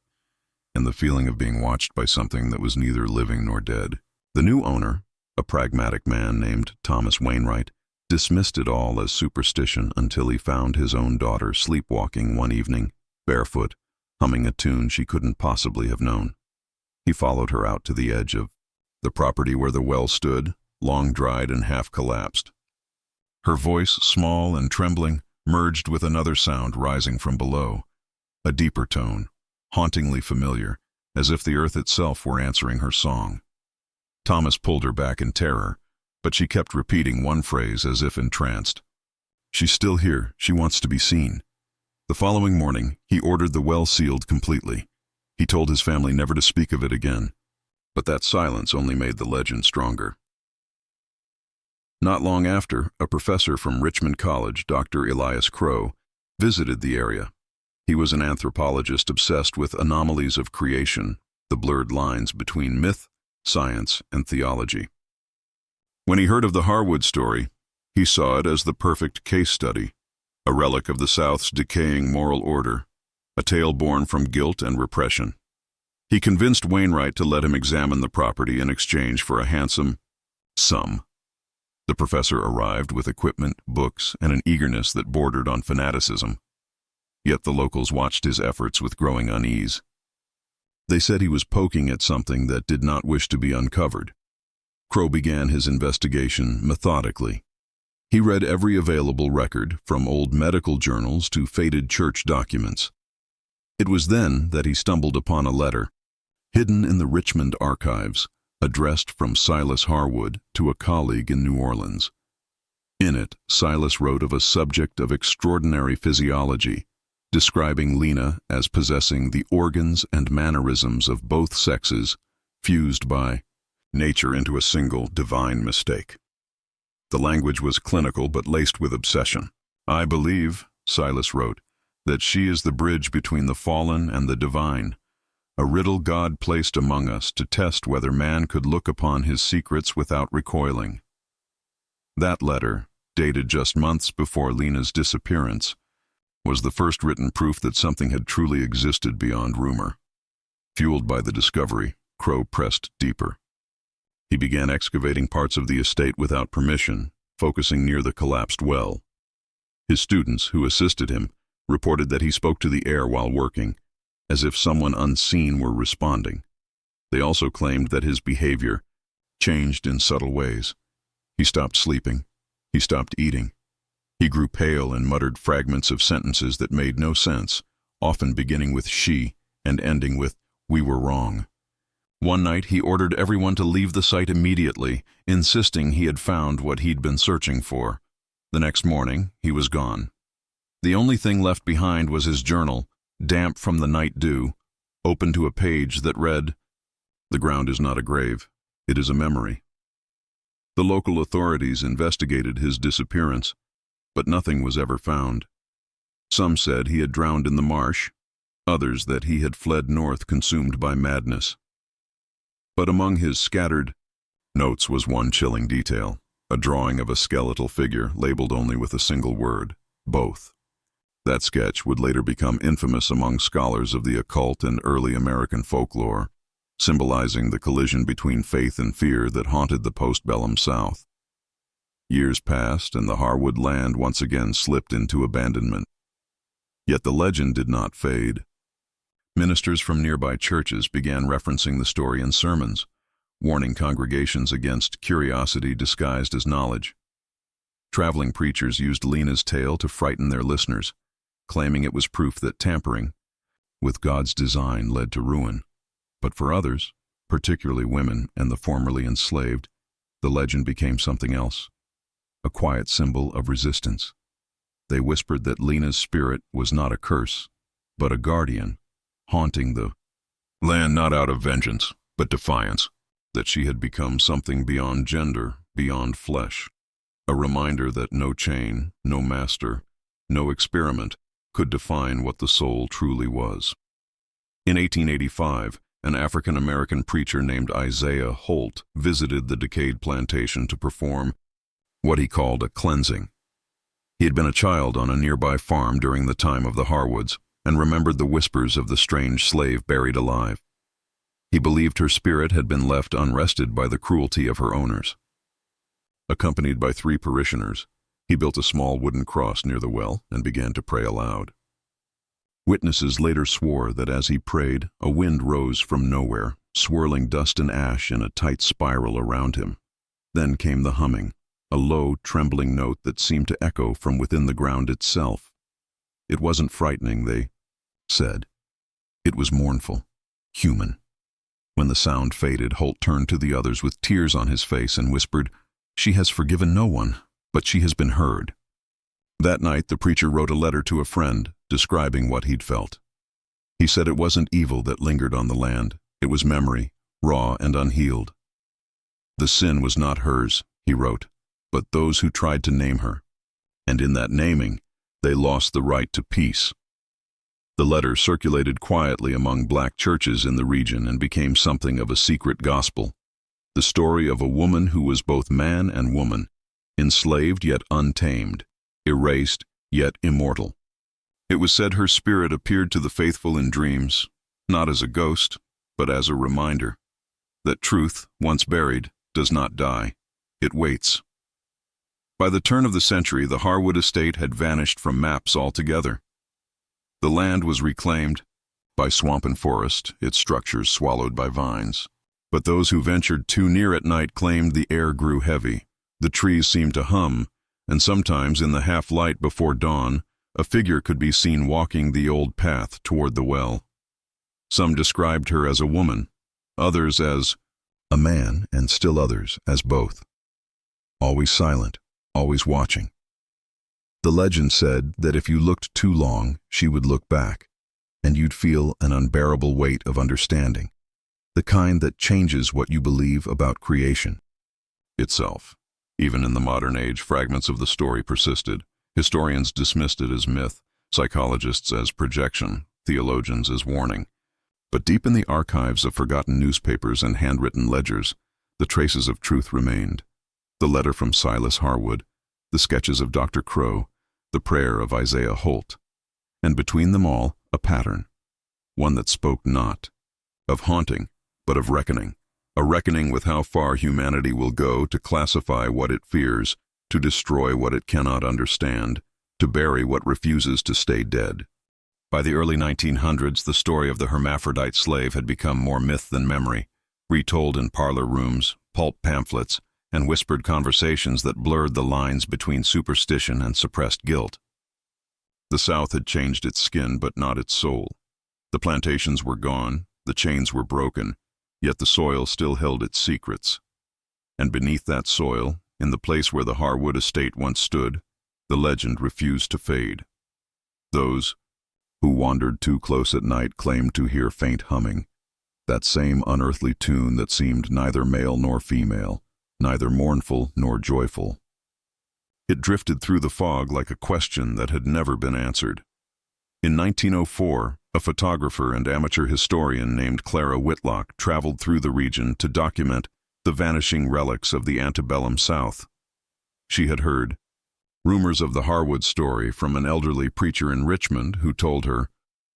and the feeling of being watched by something that was neither living nor dead. The new owner, a pragmatic man named Thomas Wainwright, dismissed it all as superstition until he found his own daughter sleepwalking one evening, barefoot, humming a tune she couldn't possibly have known. He followed her out to the edge of the property where the well stood, long dried and half collapsed. Her voice, small and trembling, merged with another sound rising from below, a deeper tone, hauntingly familiar, as if the earth itself were answering her song. Thomas pulled her back in terror, but she kept repeating one phrase as if entranced. She's still here, she wants to be seen. The following morning, he ordered the well sealed completely. He told his family never to speak of it again. But that silence only made the legend stronger. Not long after, a professor from Richmond College, Dr. Elias Crow, visited the area. He was an anthropologist obsessed with anomalies of creation, the blurred lines between myth, science, and theology. When he heard of the Harwood story, he saw it as the perfect case study, a relic of the South's decaying moral order, a tale born from guilt and repression. He convinced Wainwright to let him examine the property in exchange for a handsome sum. The professor arrived with equipment, books, and an eagerness that bordered on fanaticism. Yet the locals watched his efforts with growing unease. They said he was poking at something that did not wish to be uncovered. Crow began his investigation methodically. He read every available record, from old medical journals to faded church documents. It was then that he stumbled upon a letter, hidden in the Richmond archives, addressed from Silas Harwood to a colleague in New Orleans. In it, Silas wrote of a subject of extraordinary physiology, describing Lena as possessing the organs and mannerisms of both sexes, fused by nature into a single divine mistake. The language was clinical but laced with obsession. "I believe," Silas wrote, "that she is the bridge between the fallen and the divine, a riddle God placed among us to test whether man could look upon his secrets without recoiling." That letter, dated just months before Lena's disappearance, was the first written proof that something had truly existed beyond rumor. Fueled by the discovery, Crow pressed deeper. He began excavating parts of the estate without permission, focusing near the collapsed well. His students, who assisted him, reported that he spoke to the air while working, as if someone unseen were responding. They also claimed that his behavior changed in subtle ways. He stopped sleeping. He stopped eating. He grew pale and muttered fragments of sentences that made no sense, often beginning with "she" and ending with "we were wrong." One night he ordered everyone to leave the site immediately, insisting he had found what he'd been searching for. The next morning, he was gone. The only thing left behind was his journal, damp from the night dew, open to a page that read, "The ground is not a grave, it is a memory." The local authorities investigated his disappearance, but nothing was ever found. Some said he had drowned in the marsh, others that he had fled north consumed by madness. But among his scattered notes was one chilling detail, a drawing of a skeletal figure labeled only with a single word, "both." That sketch would later become infamous among scholars of the occult and early American folklore, symbolizing the collision between faith and fear that haunted the postbellum South. Years passed, and the Harwood land once again slipped into abandonment. Yet the legend did not fade. Ministers from nearby churches began referencing the story in sermons, warning congregations against curiosity disguised as knowledge. Traveling preachers used Lena's tale to frighten their listeners, claiming it was proof that tampering with God's design led to ruin. But for others, particularly women and the formerly enslaved, the legend became something else, a quiet symbol of resistance. They whispered that Lena's spirit was not a curse, but a guardian, haunting the land not out of vengeance, but defiance, that she had become something beyond gender, beyond flesh, a reminder that no chain, no master, no experiment could define what the soul truly was. In 1885, an African-American preacher named Isaiah Holt visited the decayed plantation to perform what he called a cleansing. He had been a child on a nearby farm during the time of the Harwoods and remembered the whispers of the strange slave buried alive. He believed her spirit had been left unrested by the cruelty of her owners. Accompanied by 3 parishioners, he built a small wooden cross near the well and began to pray aloud. Witnesses later swore that as he prayed, a wind rose from nowhere, swirling dust and ash in a tight spiral around him. Then came the humming, a low, trembling note that seemed to echo from within the ground itself. It wasn't frightening, they said. It was mournful, human. When the sound faded, Holt turned to the others with tears on his face and whispered, "She has forgiven no one, but she has been heard." That night, the preacher wrote a letter to a friend, describing what he'd felt. He said it wasn't evil that lingered on the land, it was memory, raw and unhealed. The sin was not hers, he wrote, but those who tried to name her. And in that naming, they lost the right to peace. The letter circulated quietly among black churches in the region and became something of a secret gospel. The story of a woman who was both man and woman, enslaved yet untamed, erased yet immortal. It was said her spirit appeared to the faithful in dreams, not as a ghost, but as a reminder that truth, once buried, does not die. It waits. By the turn of the century, the Harwood estate had vanished from maps altogether. The land was reclaimed by swamp and forest, its structures swallowed by vines. But those who ventured too near at night claimed the air grew heavy, the trees seemed to hum, and sometimes in the half-light before dawn, a figure could be seen walking the old path toward the well. Some described her as a woman, others as a man, and still others as both. Always silent, always watching. The legend said that if you looked too long, she would look back, and you'd feel an unbearable weight of understanding, the kind that changes what you believe about creation itself. Even in the modern age, fragments of the story persisted. Historians dismissed it as myth, psychologists as projection, theologians as warning. But deep in the archives of forgotten newspapers and handwritten ledgers, the traces of truth remained. The letter from Silas Harwood, the sketches of Dr. Crow, the prayer of Isaiah Holt, and between them all, a pattern, one that spoke not of haunting, but of reckoning, a reckoning with how far humanity will go to classify what it fears, to destroy what it cannot understand, to bury what refuses to stay dead. By the early 1900s, the story of the hermaphrodite slave had become more myth than memory, retold in parlor rooms, pulp pamphlets, and whispered conversations that blurred the lines between superstition and suppressed guilt. The South had changed its skin, but not its soul. The plantations were gone, the chains were broken, yet the soil still held its secrets. And beneath that soil, in the place where the Harwood estate once stood, the legend refused to fade. Those who wandered too close at night claimed to hear faint humming, that same unearthly tune that seemed neither male nor female, neither mournful nor joyful. It drifted through the fog like a question that had never been answered. In 1904, a photographer and amateur historian named Clara Whitlock traveled through the region to document the vanishing relics of the antebellum South. She had heard rumors of the Harwood story from an elderly preacher in Richmond who told her,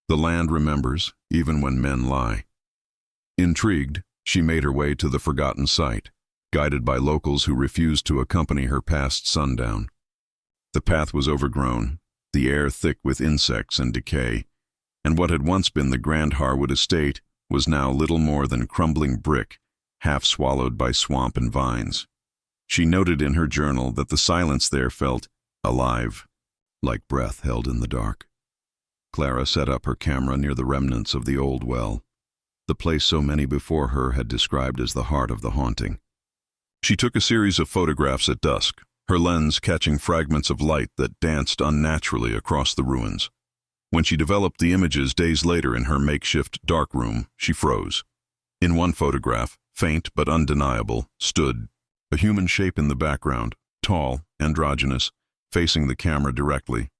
"The land remembers, even when men lie." Intrigued, she made her way to the forgotten site, guided by locals who refused to accompany her past sundown. The path was overgrown, the air thick with insects and decay, and what had once been the grand Harwood estate was now little more than crumbling brick, half swallowed by swamp and vines. She noted in her journal that the silence there felt alive, like breath held in the dark. Clara set up her camera near the remnants of the old well, the place so many before her had described as the heart of the haunting. She took a series of photographs at dusk, her lens catching fragments of light that danced unnaturally across the ruins. When she developed the images days later in her makeshift darkroom, she froze. In one photograph, faint but undeniable, stood a human shape in the background, tall, androgynous, facing the camera directly.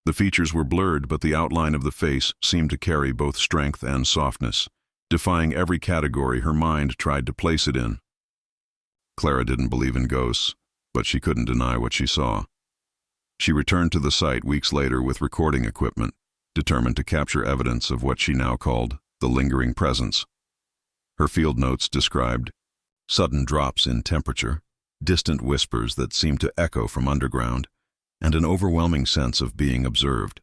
The features were blurred, but the outline of the face seemed to carry both strength and softness, defying every category her mind tried to place it in. Clara didn't believe in ghosts, but she couldn't deny what she saw. She returned to the site weeks later with recording equipment, determined to capture evidence of what she now called the lingering presence. Her field notes described sudden drops in temperature, distant whispers that seemed to echo from underground, and an overwhelming sense of being observed.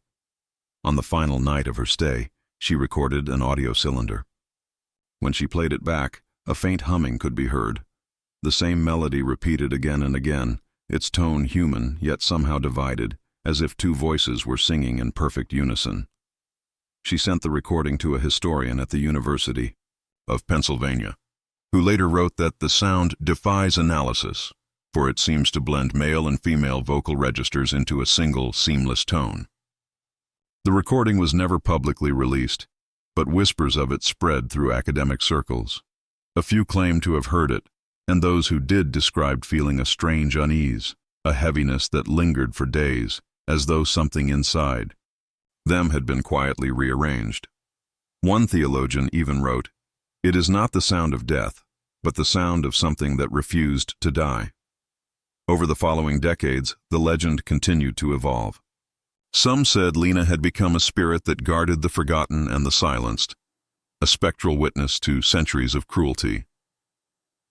On the final night of her stay, she recorded an audio cylinder. When she played it back, a faint humming could be heard. The same melody repeated again and again, its tone human yet somehow divided, as if two voices were singing in perfect unison. She sent the recording to a historian at the University of Pennsylvania, who later wrote that the sound defies analysis, for it seems to blend male and female vocal registers into a single, seamless tone. The recording was never publicly released, but whispers of it spread through academic circles. A few claimed to have heard it, and those who did described feeling a strange unease, a heaviness that lingered for days, as though something inside them had been quietly rearranged. One theologian even wrote, "It is not the sound of death, but the sound of something that refused to die." Over the following decades, the legend continued to evolve. Some said Lena had become a spirit that guarded the forgotten and the silenced, a spectral witness to centuries of cruelty.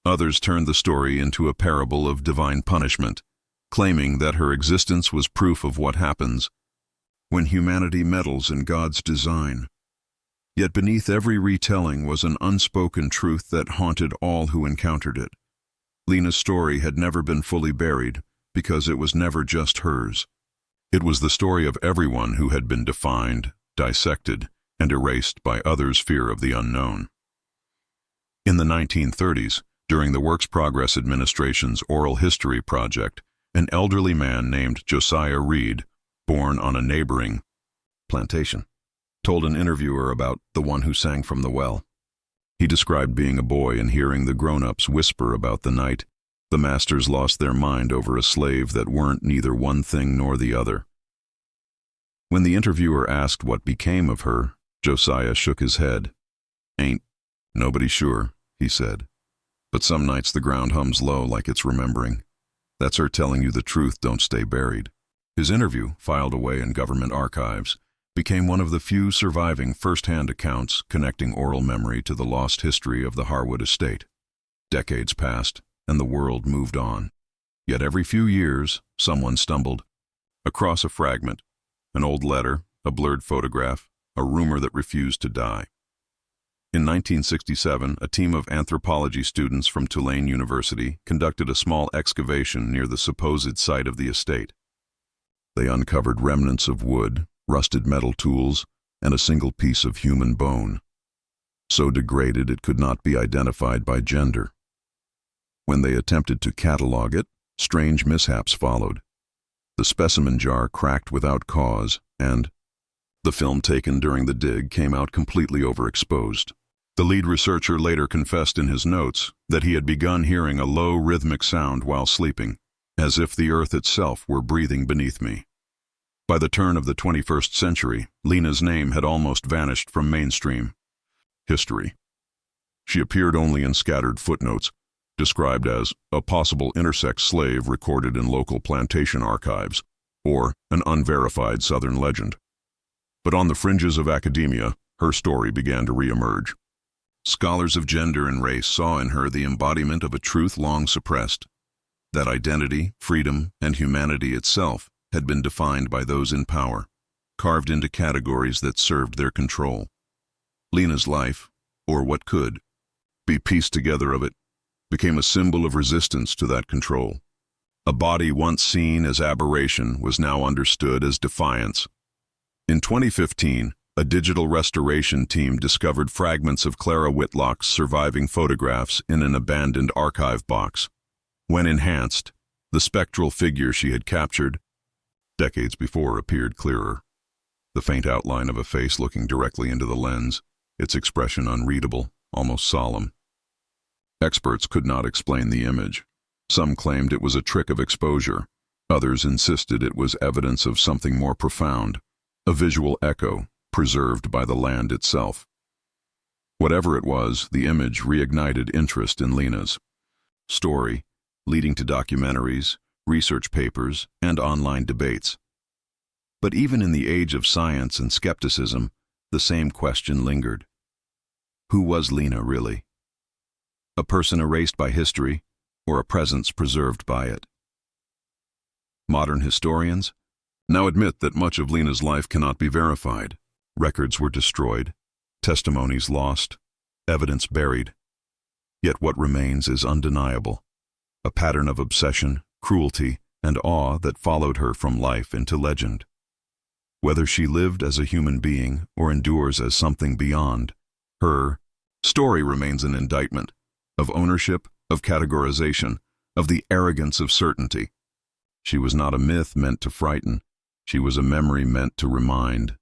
Others turned the story into a parable of divine punishment, claiming that her existence was proof of what happens when humanity meddles in God's design. Yet beneath every retelling was an unspoken truth that haunted all who encountered it. Lena's story had never been fully buried because it was never just hers. It was the story of everyone who had been defined, dissected, and erased by others' fear of the unknown. In the 1930s, during the Works Progress Administration's Oral History Project, An elderly man named Josiah Reed, born on a neighboring plantation, told an interviewer about the one who sang from the well. He described being a boy and hearing the grown-ups whisper about the night the masters lost their mind over a slave that weren't neither one thing nor the other. When the interviewer asked what became of her, Josiah shook his head. "Ain't nobody sure," he said. "But some nights the ground hums low like it's remembering. That's her telling you the truth don't stay buried." His interview, filed away in government archives, became one of the few surviving first-hand accounts connecting oral memory to the lost history of the Harwood estate. Decades passed, and the world moved on. Yet every few years, someone stumbled across a fragment, an old letter, a blurred photograph, a rumor that refused to die. In 1967, a team of anthropology students from Tulane University conducted a small excavation near the supposed site of the estate. They uncovered remnants of wood, rusted metal tools, and a single piece of human bone, so degraded it could not be identified by gender. When they attempted to catalog it, strange mishaps followed. The specimen jar cracked without cause, and the film taken during the dig came out completely overexposed. The lead researcher later confessed in his notes that he had begun hearing a low rhythmic sound while sleeping, as if the earth itself were breathing beneath me. By the turn of the 21st century, Lena's name had almost vanished from mainstream history. She appeared only in scattered footnotes, described as a possible intersex slave recorded in local plantation archives, or an unverified Southern legend. But on the fringes of academia, her story began to reemerge. Scholars of gender and race saw in her the embodiment of a truth long suppressed, that identity, freedom, and humanity itself had been defined by those in power, carved into categories that served their control. Lena's life, or what could be pieced together of it, became a symbol of resistance to that control. A body once seen as aberration was now understood as defiance. In 2015, a digital restoration team discovered fragments of Clara Whitlock's surviving photographs in an abandoned archive box. When enhanced, the spectral figure she had captured decades before appeared clearer. The faint outline of a face looking directly into the lens, its expression unreadable, almost solemn. Experts could not explain the image. Some claimed it was a trick of exposure. Others insisted it was evidence of something more profound, a visual echo preserved by the land itself. Whatever it was, the image reignited interest in Lena's story, leading to documentaries, research papers, and online debates. But even in the age of science and skepticism, the same question lingered. Who was Lena really? A person erased by history, or a presence preserved by it? Modern historians now admit that much of Lena's life cannot be verified. Records were destroyed, testimonies lost, evidence buried. Yet what remains is undeniable, a pattern of obsession, cruelty, and awe that followed her from life into legend. Whether she lived as a human being or endures as something beyond, her story remains an indictment of ownership, of categorization, of the arrogance of certainty. She was not a myth meant to frighten. She was a memory meant to remind.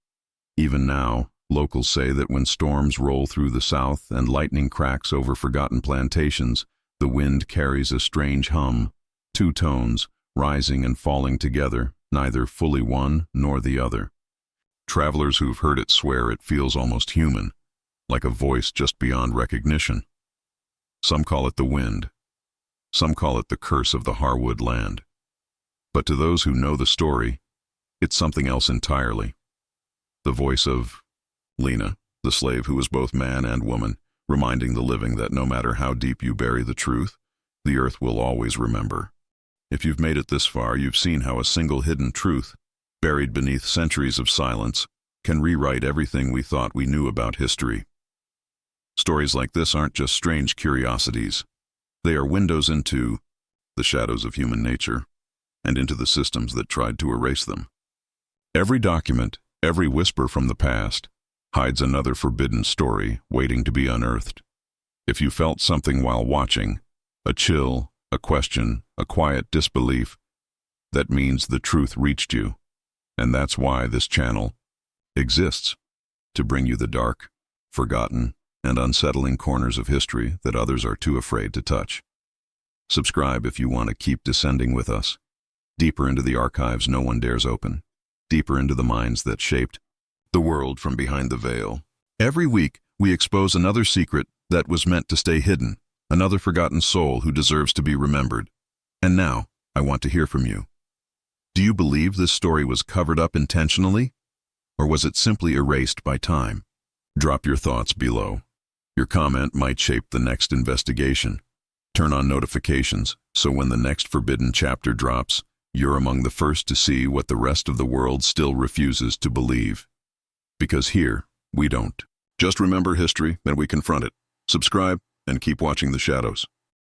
Even now, locals say that when storms roll through the South and lightning cracks over forgotten plantations, the wind carries a strange hum, two tones, rising and falling together, neither fully one nor the other. Travelers who've heard it swear it feels almost human, like a voice just beyond recognition. Some call it the wind. Some call it the curse of the Harwood land. But to those who know the story, it's something else entirely. The voice of Lena, the slave who was both man and woman, reminding the living that no matter how deep you bury the truth, the earth will always remember. If you've made it this far, you've seen how a single hidden truth, buried beneath centuries of silence, can rewrite everything we thought we knew about history. Stories like this aren't just strange curiosities. They are windows into the shadows of human nature and into the systems that tried to erase them. Every document, every whisper from the past, hides another forbidden story waiting to be unearthed. If you felt something while watching, a chill, a question, a quiet disbelief, that means the truth reached you. And that's why this channel exists, to bring you the dark, forgotten, and unsettling corners of history that others are too afraid to touch. Subscribe if you want to keep descending with us, deeper into the archives no one dares open, deeper into the minds that shaped the world from behind the veil. Every week, we expose another secret that was meant to stay hidden, another forgotten soul who deserves to be remembered. And now, I want to hear from you. Do you believe this story was covered up intentionally? Or was it simply erased by time? Drop your thoughts below. Your comment might shape the next investigation. Turn on notifications, so when the next forbidden chapter drops, you're among the first to see what the rest of the world still refuses to believe. Because here, we don't. Just remember history, and we confront it. Subscribe, and keep watching the shadows.